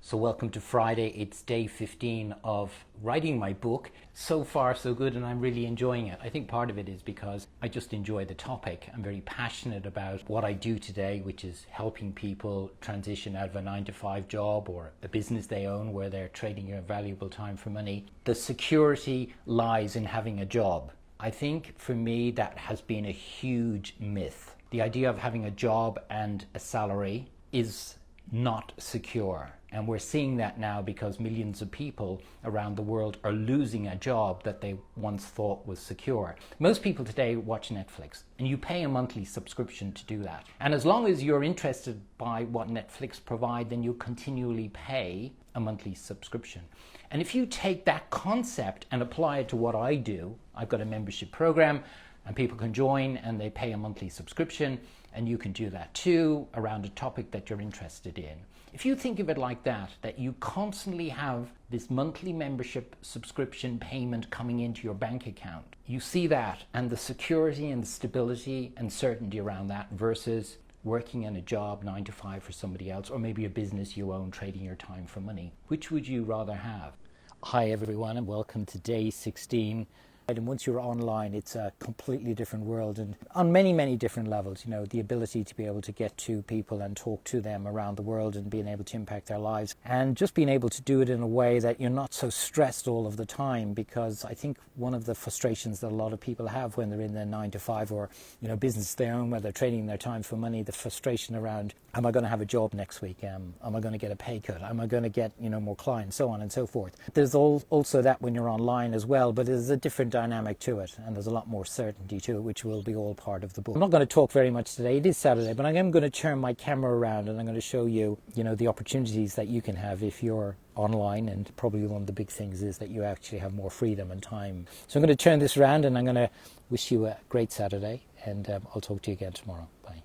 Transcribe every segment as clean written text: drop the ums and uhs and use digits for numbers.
So welcome to Friday. It's day 15 of writing my book. So far so good, and I'm really enjoying it. I think part of it is because I just enjoy the topic. I'm very passionate about what I do today, which is helping people transition out of a 9-to-5 job or a business they own where they're trading your valuable time for money. The security lies in having a job. I think for me that has been a huge myth. The idea of having a job and a salary is not secure. And we're seeing that now because millions of people around the world are losing a job that they once thought was secure. Most people today watch Netflix, and you pay a monthly subscription to do that. And as long as you're interested by what Netflix provide, then you continually pay a monthly subscription. And if you take that concept and apply it to what I do, I've got a membership program and people can join and they pay a monthly subscription, and you can do that too around a topic that you're interested in. If you think of it like that you constantly have this monthly membership subscription payment coming into your bank account, you see that and the security and the stability and certainty around that versus working in a job 9-to-5 for somebody else, or maybe a business you own trading your time for money. Which would you rather have? Hi everyone, and welcome to day 16. And once you're online, it's a completely different world, and on many different levels. You know, the ability to be able to get to people and talk to them around the world and being able to impact their lives, and just being able to do it in a way that you're not so stressed all of the time. Because I think one of the frustrations that a lot of people have when they're in their 9-to-5 or, you know, business their own, where they're trading their time for money, the frustration around, am I going to have a job next week? Am I going to get a pay cut? Am I going to get, more clients? So on and so forth. There's also that when you're online as well, but there's a different dynamic to it, and there's a lot more certainty to it, which will be all part of the book. I'm not going to talk very much today. It is Saturday, but I am going to turn my camera around and I'm going to show you, the opportunities that you can have if you're online. And probably one of the big things is that you actually have more freedom and time. So I'm going to turn this around and I'm going to wish you a great Saturday, and I'll talk to you again tomorrow. Bye.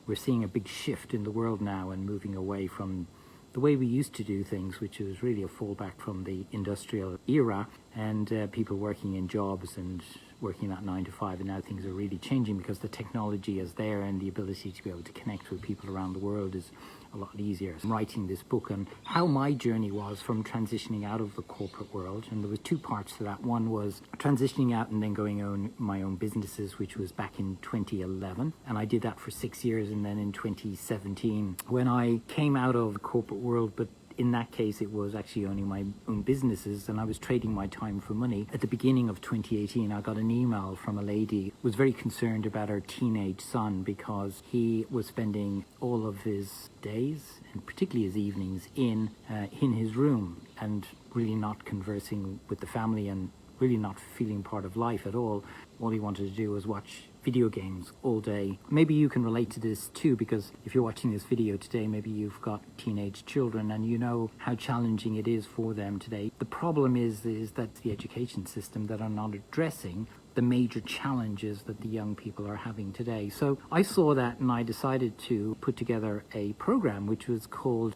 We're seeing a big shift in the world now and moving away from the way we used to do things, which was really a fallback from the industrial era, and people working in jobs and working that 9-to-5. And now things are really changing because the technology is there and the ability to be able to connect with people around the world is a lot easier. I'm writing this book on how my journey was from transitioning out of the corporate world, and there were two parts to that. One was transitioning out and then going on my own businesses, which was back in 2011, and I did that for 6 years. And then in 2017, when I came out of the corporate world, but in that case, it was actually owning my own businesses, and I was trading my time for money. At the beginning of 2018, I got an email from a lady who was very concerned about her teenage son because he was spending all of his days, and particularly his evenings, in his room and really not conversing with the family and really not feeling part of life at all. All he wanted to do was watch video games all day. Maybe you can relate to this too, because if you're watching this video today, maybe you've got teenage children and you know how challenging it is for them today. The problem is that the education system that are not addressing the major challenges that the young people are having today. So I saw that and I decided to put together a program which is called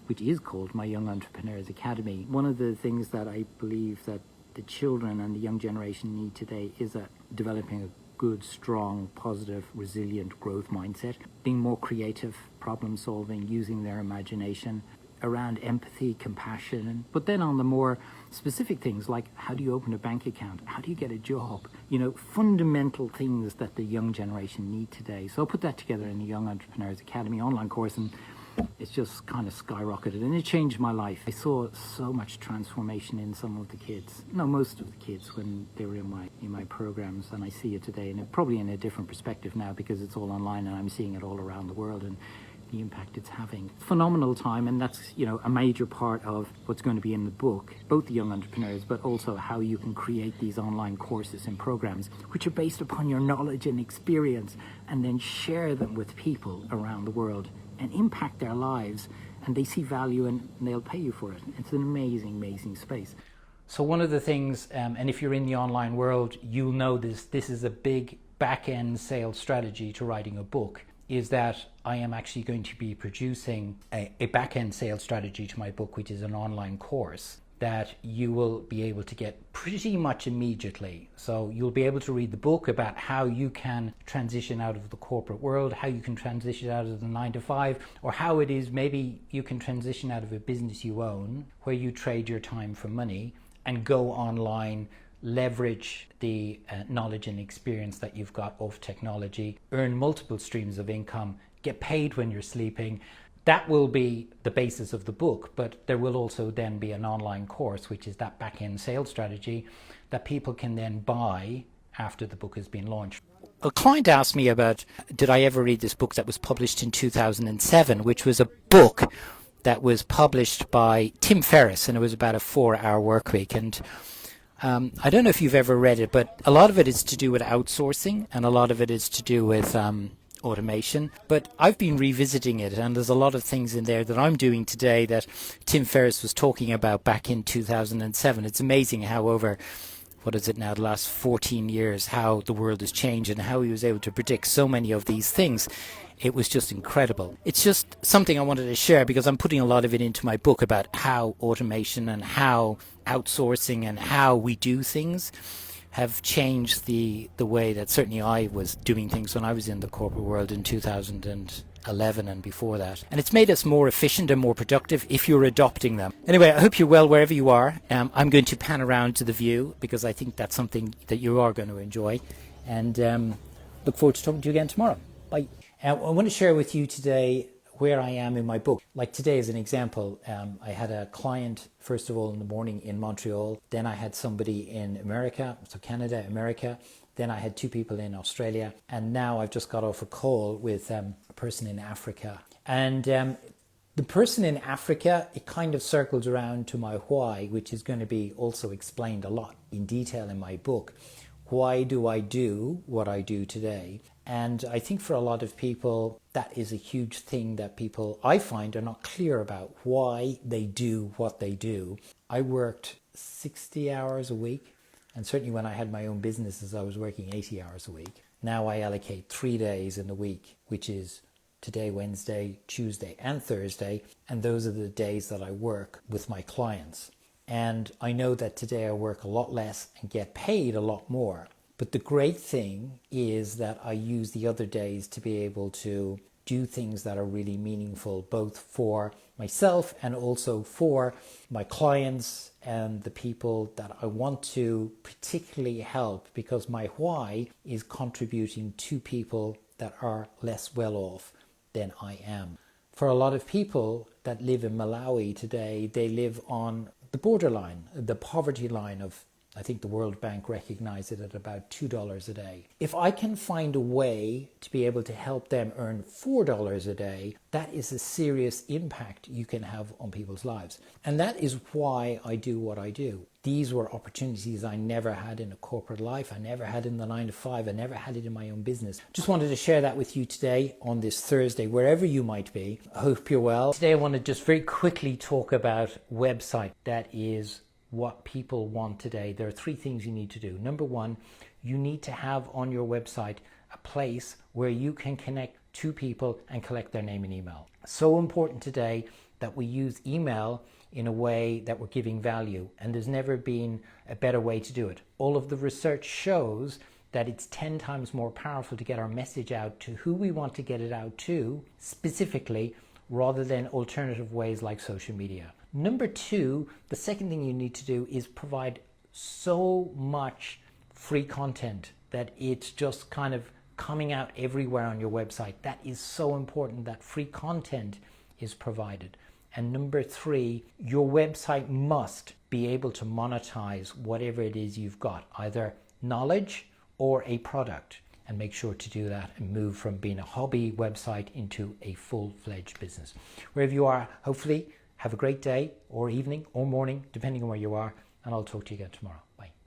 My Young Entrepreneurs Academy. One of the things that I believe that the children and the young generation need today is developing a good, strong, positive, resilient growth mindset, being more creative, problem solving, using their imagination, around empathy, compassion. But then on the more specific things like how do you open a bank account, how do you get a job, fundamental things that the young generation need today. So I'll put that together in the Young Entrepreneurs Academy online course, and it's just kind of skyrocketed, and it changed my life. I saw so much transformation in some of the kids, most of the kids, when they were in my programs, and I see it today, and probably in a different perspective now because it's all online and I'm seeing it all around the world and the impact it's having. Phenomenal time, and that's a major part of what's going to be in the book, both the young entrepreneurs, but also how you can create these online courses and programs which are based upon your knowledge and experience, and then share them with people around the world and impact their lives, and they see value and they'll pay you for it. It's an amazing space. So one of the things, and if you're in the online world, you'll know this is a big back-end sales strategy to writing a book, is that I am actually going to be producing a back-end sales strategy to my book, which is an online course that you will be able to get pretty much immediately. So you'll be able to read the book about how you can transition out of the corporate world, how you can transition out of the 9 to 5, or how it is maybe you can transition out of a business you own where you trade your time for money and go online, leverage the knowledge and experience that you've got of technology, earn multiple streams of income, get paid when you're sleeping. That will be the basis of the book, but there will also then be an online course, which is that back-end sales strategy that people can then buy after the book has been launched. A client asked me about, did I ever read this book that was published in 2007, which was a book that was published by Tim Ferriss, and it was about a 4-hour work week. And I don't know if you've ever read it, but a lot of it is to do with outsourcing, and a lot of it is to do with automation. But I've been revisiting it, and there's a lot of things in there that I'm doing today that Tim Ferriss was talking about back in 2007. It's amazing how over, what is it now, the last 14 years, how the world has changed and how he was able to predict so many of these things. It was just incredible. It's just something I wanted to share because I'm putting a lot of it into my book about how automation and how outsourcing and how we do things have changed the way that certainly I was doing things when I was in the corporate world in 2011 and before that. And it's made us more efficient and more productive if you're adopting them. Anyway, I hope you're well wherever you are. I'm going to pan around to the view because I think that's something that you are going to enjoy. And look forward to talking to you again tomorrow. Bye. I want to share with you today where I am in my book. Like today as an example, I had a client first of all in the morning in Montreal, then I had somebody in America, so Canada, America, then I had 2 people in Australia, and now I've just got off a call with a person in Africa. And the person in Africa, it kind of circles around to my why, which is going to be also explained a lot in detail in my book. Why do I do what I do today? And I think for a lot of people, that is a huge thing that people, I find, are not clear about why they do what they do. I worked 60 hours a week, and certainly when I had my own businesses, I was working 80 hours a week. Now I allocate 3 days in the week, which is today, Wednesday, Tuesday, and Thursday, and those are the days that I work with my clients. And I know that today I work a lot less and get paid a lot more. But the great thing is that I use the other days to be able to do things that are really meaningful, both for myself and also for my clients and the people that I want to particularly help, because my why is contributing to people that are less well off than I am. For a lot of people that live in Malawi today, they live on the borderline, the poverty line of, I think the World Bank recognized it at about $2 a day. If I can find a way to be able to help them earn $4 a day, that is a serious impact you can have on people's lives. And that is why I do what I do. These were opportunities I never had in a corporate life. I never had in the 9 to 5. I never had it in my own business. Just wanted to share that with you today on this Thursday, wherever you might be. I hope you're well. Today I want to just very quickly talk about website. That is what people want today. There are 3 things you need to do. Number 1, you need to have on your website a place where you can connect to people and collect their name and email. So important today that we use email in a way that we're giving value, and there's never been a better way to do it. All of the research shows that it's 10 times more powerful to get our message out to who we want to get it out to specifically, rather than alternative ways like social media. Number 2, the second thing you need to do is provide so much free content that it's just kind of coming out everywhere on your website. That is so important that free content is provided. And number 3, your website must be able to monetize whatever it is you've got, either knowledge or a product. And make sure to do that and move from being a hobby website into a full-fledged business. Wherever you are, hopefully have a great day or evening or morning, depending on where you are, and I'll talk to you again tomorrow. Bye.